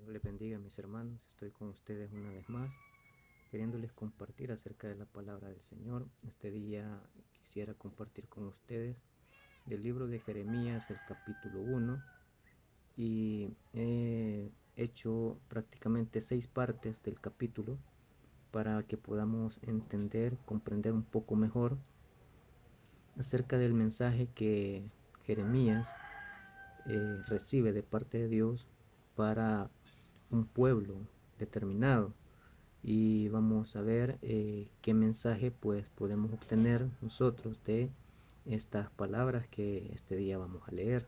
les bendiga, mis hermanos. Estoy con ustedes una vez más, queriéndoles compartir acerca de la palabra del Señor. Este día quisiera compartir con ustedes del libro de Jeremías, el capítulo 1, y he hecho prácticamente 6 partes del capítulo para que podamos entender, comprender un poco mejor acerca del mensaje que Jeremías recibe de parte de Dios para un pueblo determinado, y vamos a ver qué mensaje pues podemos obtener nosotros de estas palabras que este día vamos a leer.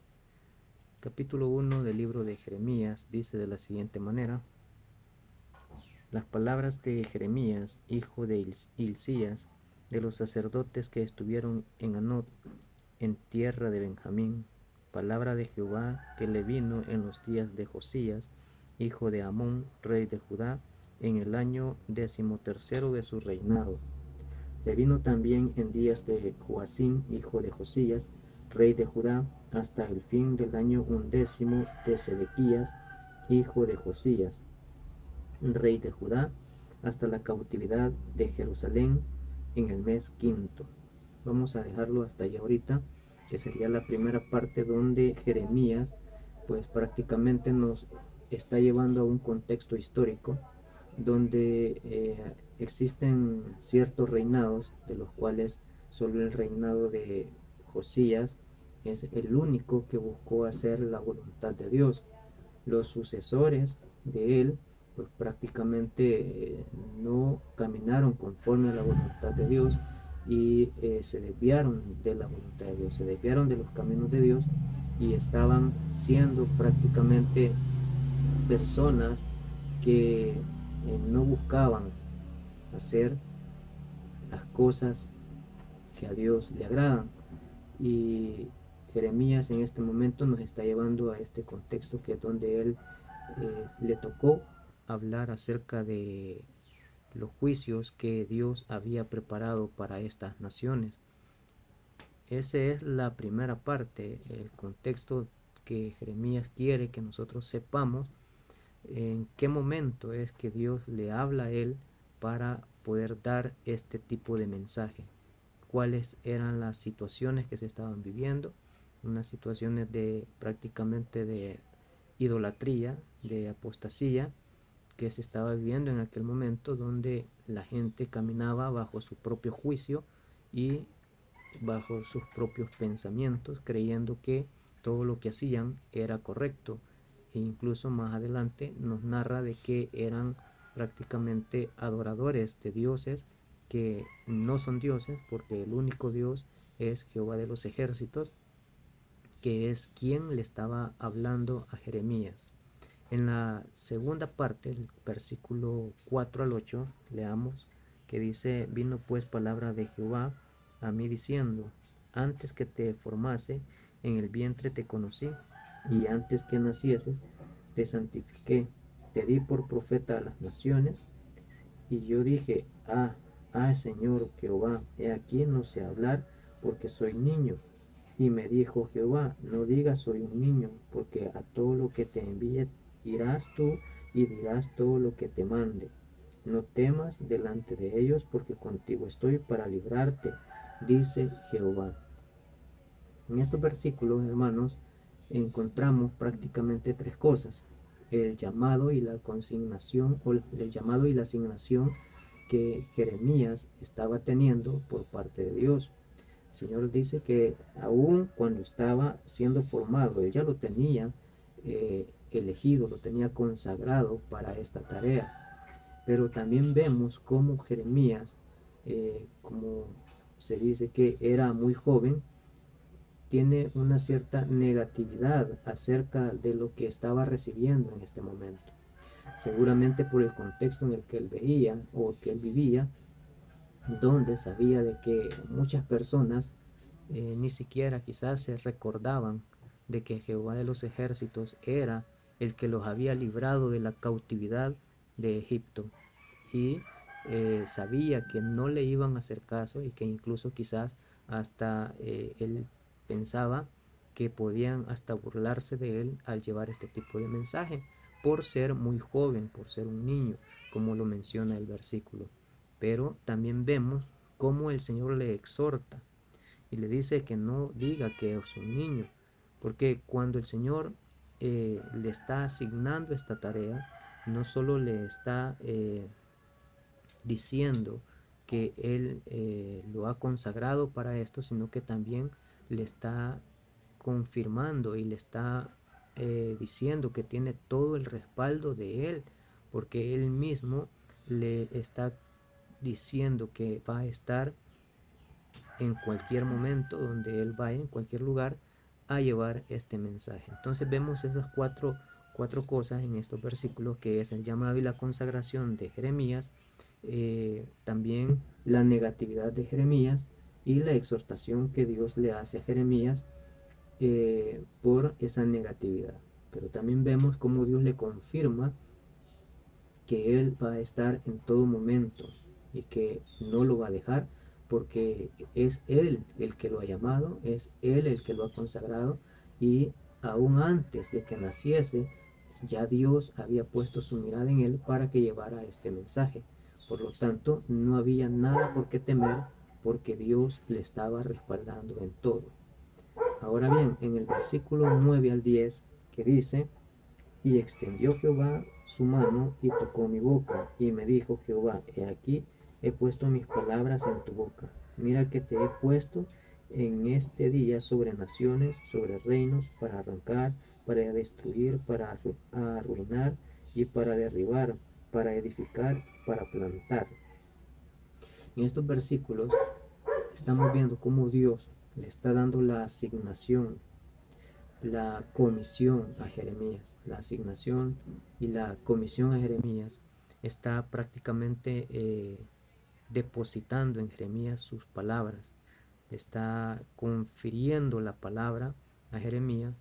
Capítulo 1 del libro de Jeremías dice de la siguiente manera: las palabras de Jeremías, hijo de Hilcías, de los sacerdotes que estuvieron en Anot, en tierra de Benjamín, palabra de Jehová que le vino en los días de Josías, hijo de Amón, rey de Judá, en el año 13º de su reinado. Le vino también en días de Joacim, hijo de Josías, rey de Judá, hasta el fin del año 11 de Sedequías, hijo de Josías, rey de Judá, hasta la cautividad de Jerusalén en el mes quinto. Vamos a dejarlo hasta allá ahorita, que sería la primera parte donde Jeremías pues prácticamente nos está llevando a un contexto histórico donde existen ciertos reinados, de los cuales solo el reinado de Josías es el único que buscó hacer la voluntad de Dios. Los sucesores de él pues prácticamente no caminaron conforme a la voluntad de Dios, y se desviaron de la voluntad de Dios, se desviaron de los caminos de Dios, y estaban siendo prácticamente personas que no buscaban hacer las cosas que a Dios le agradan. Y Jeremías en este momento nos está llevando a este contexto, que es donde él le tocó hablar acerca de los juicios que Dios había preparado para estas naciones. Esa es la primera parte, el contexto que Jeremías quiere que nosotros sepamos en qué momento es que Dios le habla a él para poder dar este tipo de mensaje, cuáles eran las situaciones que se estaban viviendo, unas situaciones de prácticamente de idolatría, de apostasía, que se estaba viviendo en aquel momento, donde la gente caminaba bajo su propio juicio y bajo sus propios pensamientos, creyendo que todo lo que hacían era correcto. E incluso más adelante nos narra de que eran prácticamente adoradores de dioses que no son dioses, porque el único Dios es Jehová de los ejércitos, que es quien le estaba hablando a Jeremías. En la segunda parte, el versículo 4 al 8, leamos que dice: vino pues palabra de Jehová a mí diciendo, antes que te formase en el vientre te conocí, y antes que nacieses te santifiqué, te di por profeta a las naciones. Y yo dije, Señor Jehová, he aquí no sé hablar, porque soy niño. Y me dijo Jehová, no digas soy un niño, porque a todo lo que te envíe irás tú y dirás todo lo que te mande. No temas delante de ellos, porque contigo estoy para librarte, dice Jehová. En estos versículos, hermanos, encontramos prácticamente 3 cosas: el llamado y la consignación, o el llamado y la asignación que Jeremías estaba teniendo por parte de Dios. El Señor dice que aún cuando estaba siendo formado, él ya lo tenía elegido, lo tenía consagrado para esta tarea. Pero también vemos cómo Jeremías, como se dice que era muy joven, tiene una cierta negatividad acerca de lo que estaba recibiendo en este momento. Seguramente por el contexto en el que él veía o que él vivía, donde sabía de que muchas personas ni siquiera quizás se recordaban de que Jehová de los ejércitos era el que los había librado de la cautividad de Egipto, y sabía que no le iban a hacer caso, y que incluso quizás hasta él pensaba que podían hasta burlarse de él al llevar este tipo de mensaje, por ser muy joven, por ser un niño, como lo menciona el versículo. Pero también vemos cómo el Señor le exhorta y le dice que no diga que es un niño, porque cuando el Señor le está asignando esta tarea, no solo le está diciendo que Él lo ha consagrado para esto, sino que también le está confirmando y le está diciendo que tiene todo el respaldo de Él, porque Él mismo le está diciendo que va a estar en cualquier momento donde Él vaya, en cualquier lugar, a llevar este mensaje. Entonces vemos esas cuatro cosas en estos versículos, que es el llamado y la consagración de Jeremías, también la negatividad de Jeremías y la exhortación que Dios le hace a Jeremías por esa negatividad. Pero también vemos cómo Dios le confirma que Él va a estar en todo momento y que no lo va a dejar, porque es Él el que lo ha llamado, es Él el que lo ha consagrado, y aún antes de que naciese, ya Dios había puesto su mirada en Él para que llevara este mensaje. Por lo tanto, no había nada por qué temer, porque Dios le estaba respaldando en todo. Ahora bien, en el versículo 9 al 10, que dice: y extendió Jehová su mano y tocó mi boca, y me dijo Jehová: he aquí, he puesto mis palabras en tu boca. Mira que te he puesto en este día sobre naciones, sobre reinos, para arrancar, para destruir, para arruinar y para derribar, para edificar, para plantar. En estos versículos estamos viendo cómo Dios le está dando la asignación, la comisión a Jeremías. La asignación y la comisión a Jeremías está prácticamente depositando en Jeremías sus palabras. Está confiriendo la palabra a Jeremías,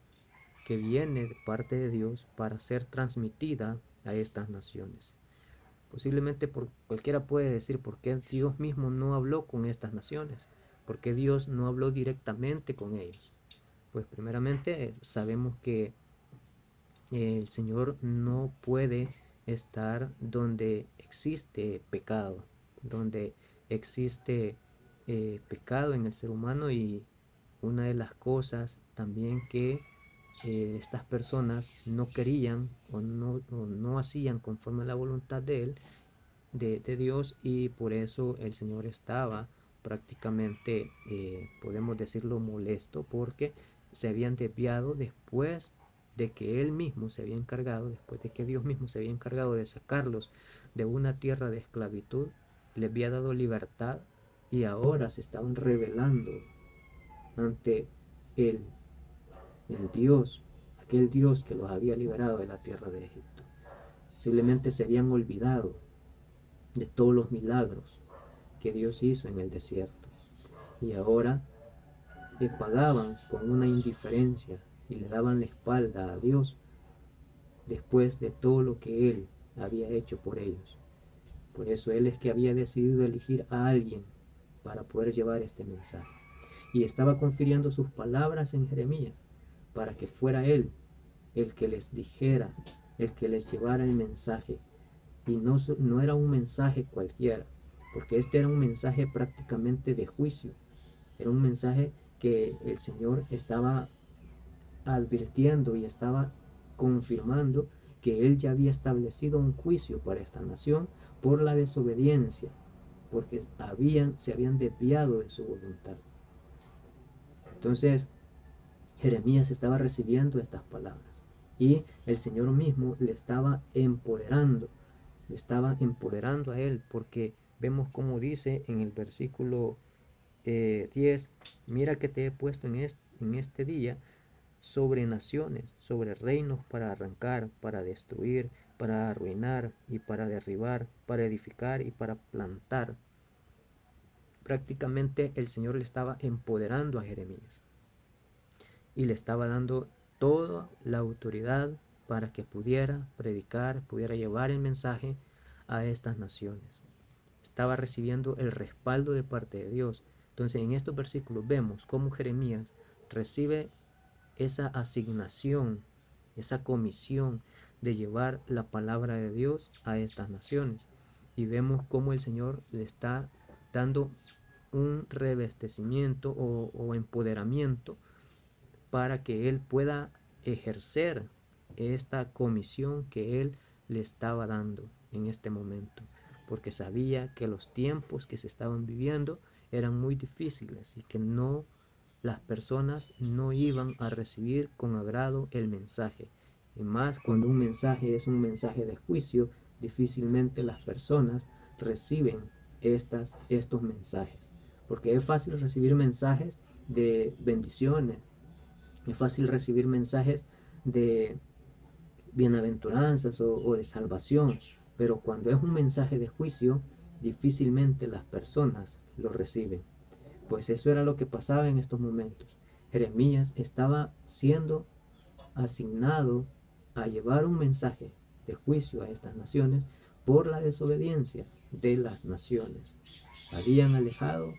que viene de parte de Dios para ser transmitida a estas naciones. Posiblemente cualquiera puede decir: ¿por qué Dios mismo no habló con estas naciones? ¿Por qué Dios no habló directamente con ellos? Pues primeramente sabemos que el Señor no puede estar donde existe pecado, donde existe pecado en el ser humano, y una de las cosas también que estas personas no querían o no hacían conforme a la voluntad de Él, de Dios, y por eso el Señor estaba prácticamente, podemos decirlo, molesto, porque se habían desviado después de que Él mismo se había encargado, después de que Dios mismo se había encargado de sacarlos de una tierra de esclavitud, les había dado libertad, y ahora se estaban rebelando ante Él, el Dios, aquel Dios que los había liberado de la tierra de Egipto. Posiblemente se habían olvidado de todos los milagros que Dios hizo en el desierto, y ahora le pagaban con una indiferencia y le daban la espalda a Dios después de todo lo que Él había hecho por ellos. Por eso Él es que había decidido elegir a alguien para poder llevar este mensaje, y estaba confiriendo sus palabras en Jeremías para que fuera Él el que les dijera, el que les llevara el mensaje. Y no era un mensaje cualquiera, porque este era un mensaje prácticamente de juicio. Era un mensaje que el Señor estaba advirtiendo y estaba confirmando que Él ya había establecido un juicio para esta nación por la desobediencia, porque se habían desviado de su voluntad. Entonces Jeremías estaba recibiendo estas palabras, y el Señor mismo le estaba empoderando, lo estaba empoderando a él, porque vemos como dice en el versículo 10: mira que te he puesto en este día sobre naciones, sobre reinos, para arrancar, para destruir, para arruinar y para derribar, para edificar y para plantar. Prácticamente el Señor le estaba empoderando a Jeremías y le estaba dando toda la autoridad para que pudiera predicar, pudiera llevar el mensaje a estas naciones. Estaba recibiendo el respaldo de parte de Dios. Entonces en estos versículos vemos cómo Jeremías recibe esa asignación, esa comisión de llevar la palabra de Dios a estas naciones. Y vemos cómo el Señor le está dando un revestecimiento o empoderamiento para que él pueda ejercer esta comisión que él le estaba dando en este momento, porque sabía que los tiempos que se estaban viviendo eran muy difíciles y que no, las personas no iban a recibir con agrado el mensaje. Y más cuando un mensaje es un mensaje de juicio, difícilmente las personas reciben estos mensajes, porque es fácil recibir mensajes de bendiciones, es fácil recibir mensajes de bienaventuranzas o de salvación, pero cuando es un mensaje de juicio, difícilmente las personas lo reciben. Pues eso era lo que pasaba en estos momentos. Jeremías estaba siendo asignado a llevar un mensaje de juicio a estas naciones por la desobediencia de las naciones. Habían alejado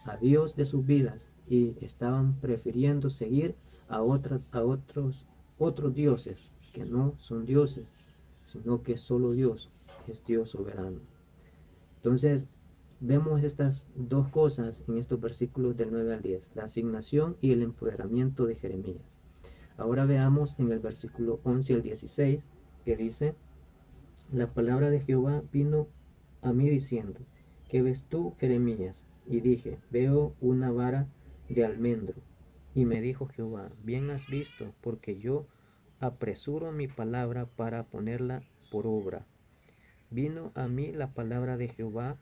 a Dios de sus vidas y estaban prefiriendo seguir a otros dioses que no son dioses, sino que solo Dios es Dios soberano. Entonces, vemos estas dos cosas en estos versículos del 9 al 10, la asignación y el empoderamiento de Jeremías. Ahora veamos en el versículo 11 al 16, que dice: la palabra de Jehová vino a mí diciendo: ¿qué ves tú, Jeremías? Y dije: veo una vara de almendro. Y me dijo Jehová: bien has visto, porque yo apresuro mi palabra para ponerla por obra. Vino a mí la palabra de Jehová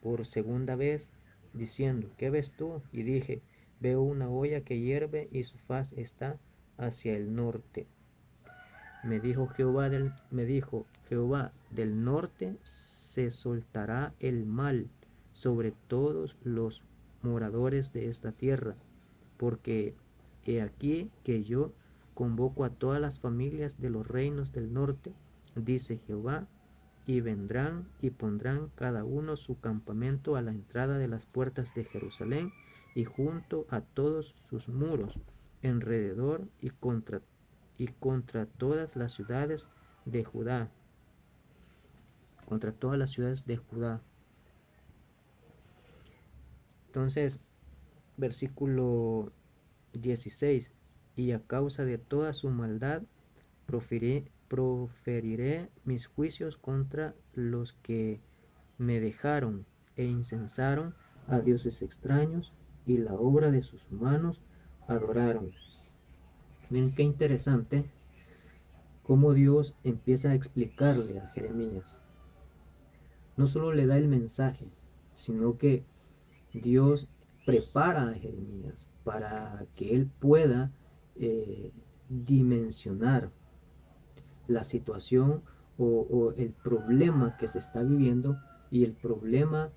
por segunda vez, diciendo: ¿qué ves tú? Y dije: veo una olla que hierve y su faz está hacia el norte. Me dijo Jehová, del norte se soltará el mal sobre todos los moradores de esta tierra, porque he aquí que yo convoco a todas las familias de los reinos del norte, dice Jehová, y vendrán y pondrán cada uno su campamento a la entrada de las puertas de Jerusalén y junto a todos sus muros, alrededor y contra todas las ciudades de Judá, contra todas las ciudades de Judá. Entonces, versículo 16: y a causa de toda su maldad proferiré mis juicios contra los que me dejaron e incensaron a dioses extraños y la obra de sus manos adoraron. Miren qué interesante cómo Dios empieza a explicarle a Jeremías. No solo le da el mensaje, sino que Dios prepara a Jeremías para que él pueda dimensionar la situación o el problema que se está viviendo y el problema,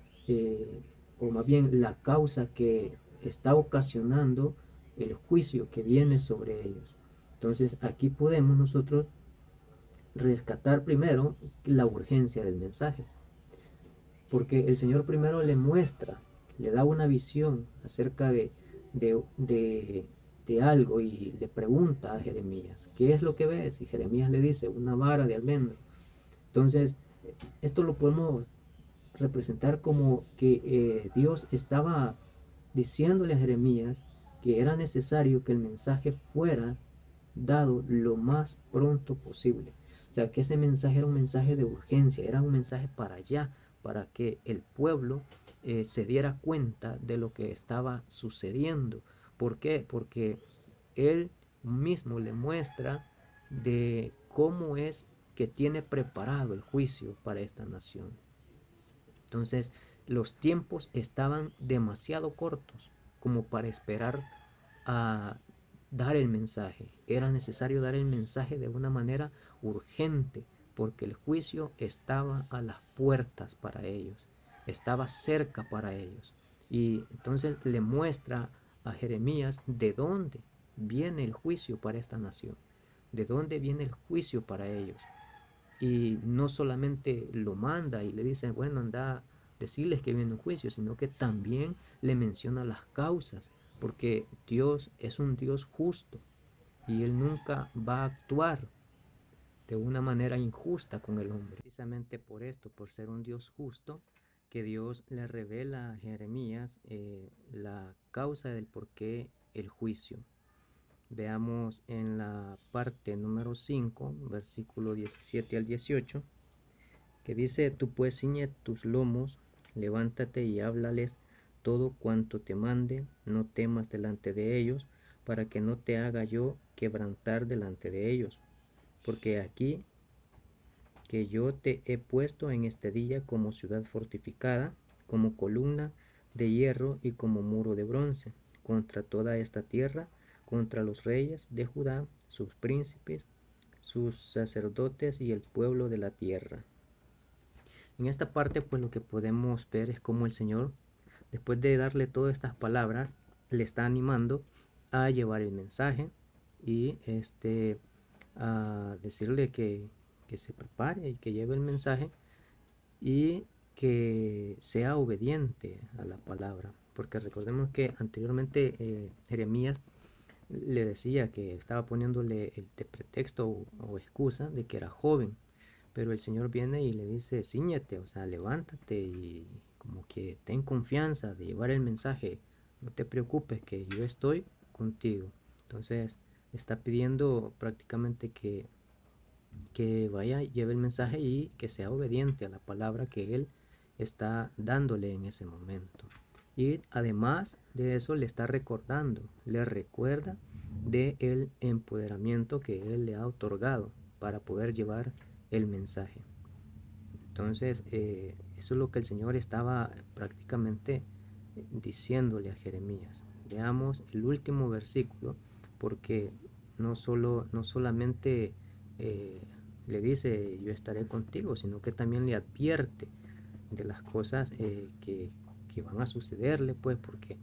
o más bien la causa que está ocasionando el juicio que viene sobre ellos. Entonces aquí podemos nosotros rescatar primero la urgencia del mensaje, porque el Señor primero le muestra, le da una visión acerca de, de, de algo y le pregunta a Jeremías: ¿qué es lo que ves? Y Jeremías le dice: una vara de almendro. Entonces, esto lo podemos representar como que Dios estaba diciéndole a Jeremías que era necesario que el mensaje fuera dado lo más pronto posible. O sea, que ese mensaje era un mensaje de urgencia, era un mensaje para allá, para que el pueblo se diera cuenta de lo que estaba sucediendo. ¿Por qué? Porque él mismo le muestra de cómo es que tiene preparado el juicio para esta nación. Entonces, los tiempos estaban demasiado cortos como para esperar a dar el mensaje. Era necesario dar el mensaje de una manera urgente, porque el juicio estaba a las puertas para ellos, estaba cerca para ellos. Y entonces le muestra a Jeremías de dónde viene el juicio para esta nación, de dónde viene el juicio para ellos. Y no solamente lo manda y le dice: bueno, anda, decirles que viene un juicio, sino que también le menciona las causas, porque Dios es un Dios justo y Él nunca va a actuar de una manera injusta con el hombre. Precisamente por esto, por ser un Dios justo, que Dios le revela a Jeremías la causa del por qué el juicio. Veamos en la parte número 5, versículo 17 al 18, que dice: Tú pues ciñe tus lomos, levántate y háblales todo cuanto te mande, no temas delante de ellos, para que no te haga yo quebrantar delante de ellos. Porque aquí que yo te he puesto en este día como ciudad fortificada, como columna de hierro y como muro de bronce, contra toda esta tierra, contra los reyes de Judá, sus príncipes, sus sacerdotes y el pueblo de la tierra. En esta parte, pues lo que podemos ver es cómo el Señor, después de darle todas estas palabras, le está animando a llevar el mensaje y a decirle que se prepare y que lleve el mensaje y que sea obediente a la palabra. Porque recordemos que anteriormente Jeremías le decía que estaba poniéndole el pretexto o excusa de que era joven, pero el Señor viene y le dice: cíñete, o sea, levántate y como que ten confianza de llevar el mensaje, no te preocupes que yo estoy contigo. Entonces está pidiendo prácticamente que vaya, lleve el mensaje y que sea obediente a la palabra que él está dándole en ese momento. Y además de eso le está recordando, le recuerda de el empoderamiento que él le ha otorgado para poder llevar el mensaje. Entonces, eso es lo que el Señor estaba prácticamente diciéndole a Jeremías. Veamos el último versículo, porque no solamente le dice yo estaré contigo, sino que también le advierte de las cosas que van a sucederle, pues, porque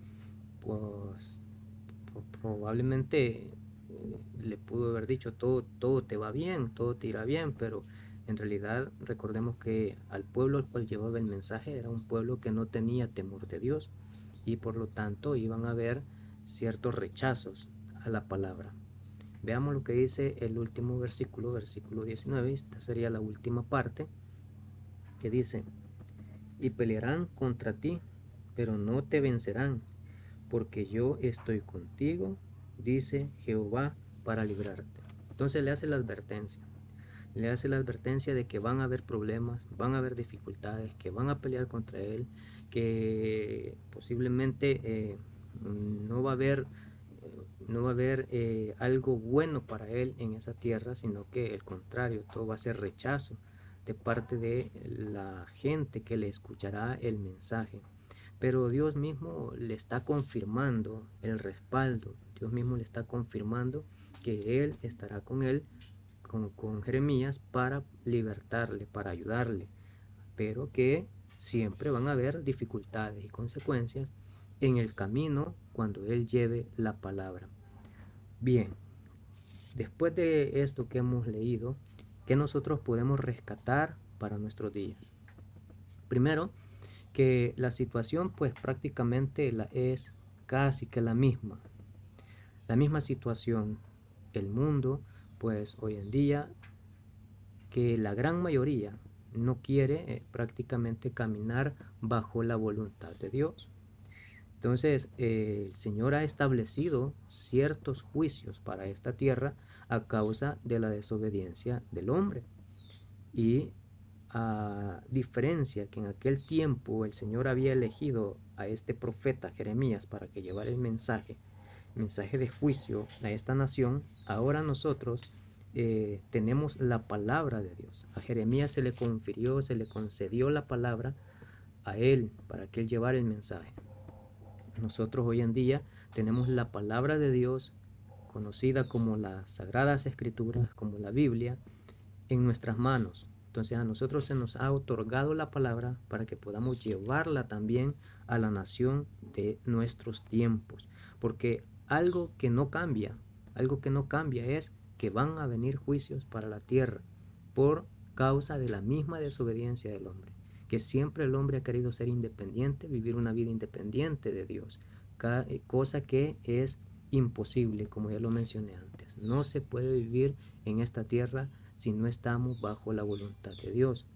pues, probablemente le pudo haber dicho todo te va bien, todo te irá bien, pero en realidad recordemos que al pueblo al cual llevaba el mensaje era un pueblo que no tenía temor de Dios y por lo tanto iban a haber ciertos rechazos a la palabra. Veamos lo que dice el último versículo, versículo 19, esta sería la última parte, que dice: y pelearán contra ti, pero no te vencerán, porque yo estoy contigo, dice Jehová, para librarte. Entonces le hace la advertencia. Le hace la advertencia de que van a haber problemas, van a haber dificultades, que van a pelear contra él, que posiblemente no va a haber, algo bueno para él en esa tierra, sino que el contrario, todo va a ser rechazo de parte de la gente que le escuchará el mensaje. Pero Dios mismo le está confirmando el respaldo, Dios mismo le está confirmando que Él estará con él, con Jeremías, para libertarle, para ayudarle, pero que siempre van a haber dificultades y consecuencias en el camino cuando Él lleve la palabra. Bien, después de esto que hemos leído, ¿qué nosotros podemos rescatar para nuestros días? Primero, que la situación pues prácticamente es casi que la misma situación. El mundo pues hoy en día, que la gran mayoría no quiere prácticamente caminar bajo la voluntad de Dios. Entonces el Señor ha establecido ciertos juicios para esta tierra a causa de la desobediencia del hombre. Y a diferencia que en aquel tiempo el Señor había elegido a este profeta Jeremías para que llevara el mensaje de juicio a esta nación, ahora nosotros tenemos la palabra de Dios. A Jeremías se le confirió, se le concedió la palabra a él para que él llevara el mensaje. Nosotros hoy en día tenemos la palabra de Dios, conocida como las Sagradas Escrituras, como la Biblia, en nuestras manos. Entonces a nosotros se nos ha otorgado la palabra para que podamos llevarla también a la nación de nuestros tiempos. Porque algo que no cambia es que van a venir juicios para la tierra por causa de la misma desobediencia del hombre. Que siempre el hombre ha querido ser independiente, vivir una vida independiente de Dios, cosa que es imposible, como ya lo mencioné antes. No se puede vivir en esta tierra si no estamos bajo la voluntad de Dios.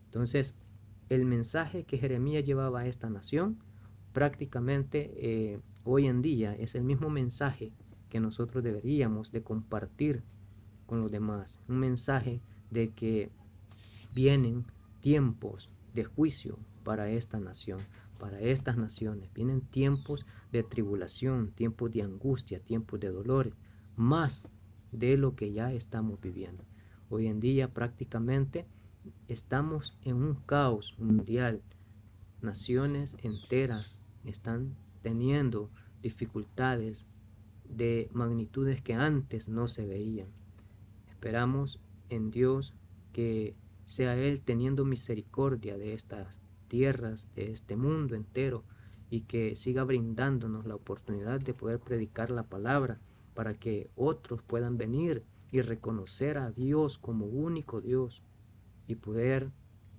Entonces, el mensaje que Jeremías llevaba a esta nación, prácticamente hoy en día es el mismo mensaje que nosotros deberíamos de compartir con los demás. Un mensaje de que vienen tiempos de juicio para esta nación, para estas naciones. Vienen tiempos de tribulación, tiempos de angustia, tiempos de dolores, más de lo que ya estamos viviendo. Hoy en día prácticamente estamos en un caos mundial. Naciones enteras están teniendo dificultades de magnitudes que antes no se veían. Esperamos en Dios que sea Él teniendo misericordia de estas tierras, de este mundo entero, y que siga brindándonos la oportunidad de poder predicar la palabra para que otros puedan venir y reconocer a Dios como único Dios y poder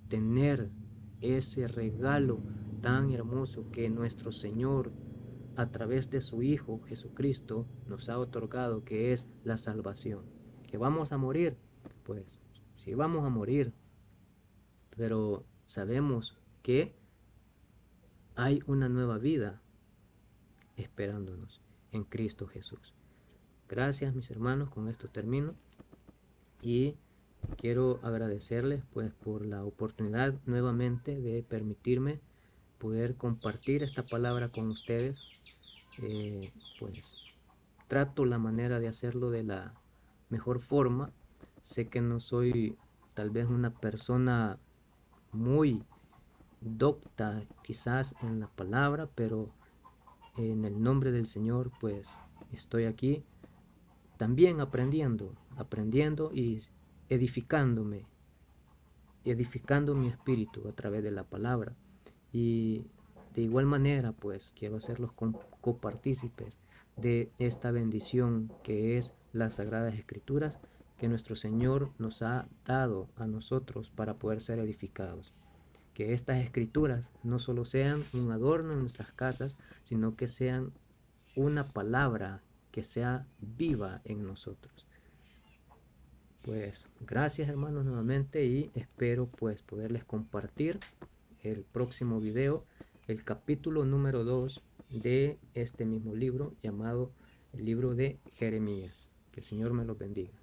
tener ese regalo tan hermoso que nuestro Señor a través de su Hijo Jesucristo nos ha otorgado, que es la salvación. Que vamos a morir, pues sí vamos a morir, pero sabemos que hay una nueva vida esperándonos en Cristo Jesús. Gracias, mis hermanos, con esto termino y quiero agradecerles pues por la oportunidad nuevamente de permitirme poder compartir esta palabra con ustedes. Pues trato la manera de hacerlo de la mejor forma. Sé que no soy tal vez una persona muy docta quizás en la palabra, pero en el nombre del Señor pues estoy aquí también aprendiendo y edificándome, edificando mi espíritu a través de la palabra. Y de igual manera pues quiero hacerlos copartícipes de esta bendición que es las Sagradas Escrituras, que nuestro Señor nos ha dado a nosotros para poder ser edificados. Que estas escrituras no solo sean un adorno en nuestras casas, sino que sean una palabra que sea viva en nosotros. Pues gracias, hermanos, nuevamente, y espero pues poderles compartir el próximo video, el capítulo número 2 de este mismo libro llamado el libro de Jeremías. Que el Señor me los bendiga.